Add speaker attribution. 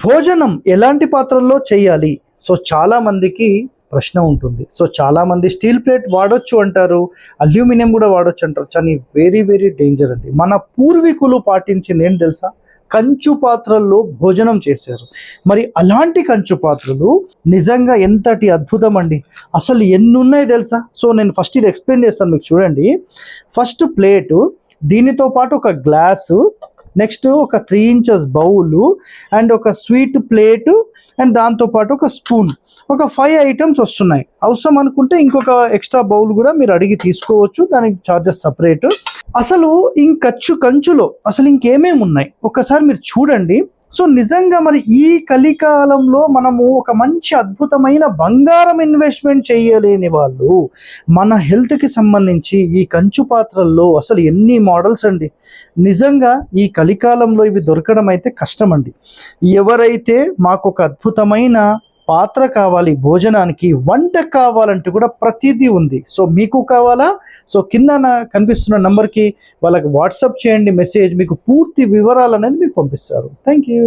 Speaker 1: భోజనం ఎలాంటి పాత్రల్లో చేయాలి? సో చాలా మందికి ప్రశ్న ఉంటుంది. సో చాలా మంది స్టీల్ ప్లేట్ వాడొచ్చు అంటారు, అల్యూమినియం కూడా వాడొచ్చు అంటారు. కానీ వెరీ వెరీ డేంజర్ అండి. మన పూర్వీకులు పాటించింది ఏంటి తెలుసా? కంచు పాత్రల్లో భోజనం చేశారు. మరి అలాంటి కంచు పాత్రలు నిజంగా ఎంతటి అద్భుతం అండి. అసలు ఎన్ని ఉన్నాయి తెలుసా? సో నేను ఫస్ట్ ఇది ఎక్స్ప్లెయిన్ చేస్తాను మీకు. చూడండి, ఫస్ట్ ప్లేటు, దీనితో పాటు ఒక గ్లాసు, నెక్స్ట్ ఒక 3 ఇంచెస్ బౌలు అండ్ ఒక స్వీట్ ప్లేటు అండ్ దాంతోపాటు ఒక స్పూన్, ఒక 5 ఐటమ్స్ వస్తున్నాయి. అవసరం అనుకుంటే ఇంకొక ఎక్స్ట్రా బౌల్ కూడా మీరు అడిగి తీసుకోవచ్చు, దానికి చార్జెస్ సపరేట్. అసలు కంచులో అసలు ఇంకేమేమి ఉన్నాయి ఒక్కసారి మీరు చూడండి. సో నిజంగా మరి ఈ కలికాలంలో మనము ఒక మంచి అద్భుతమైన బంగారం ఇన్వెస్ట్మెంట్ చేయలేని వాళ్ళు మన హెల్త్కి సంబంధించి ఈ కంచు పాత్రల్లో అసలు ఎన్ని మోడల్స్ అండి. నిజంగా ఈ కలికాలంలో ఇవి దొరకడం అయితే కష్టం అండి. ఎవరైతే మాకు ఒక అద్భుతమైన పాత్ర కావాలి, భోజనానికి వంట కావాలంటే కూడా ప్రతిదీ ఉంది. సో మీకు కావాలా? సో కింద కనిపిస్తున్న నంబర్కి వాళ్ళకి వాట్సాప్ చేయండి మెసేజ్, మీకు పూర్తి వివరాలు అనేది మీకు పంపిస్తారు. Thank you.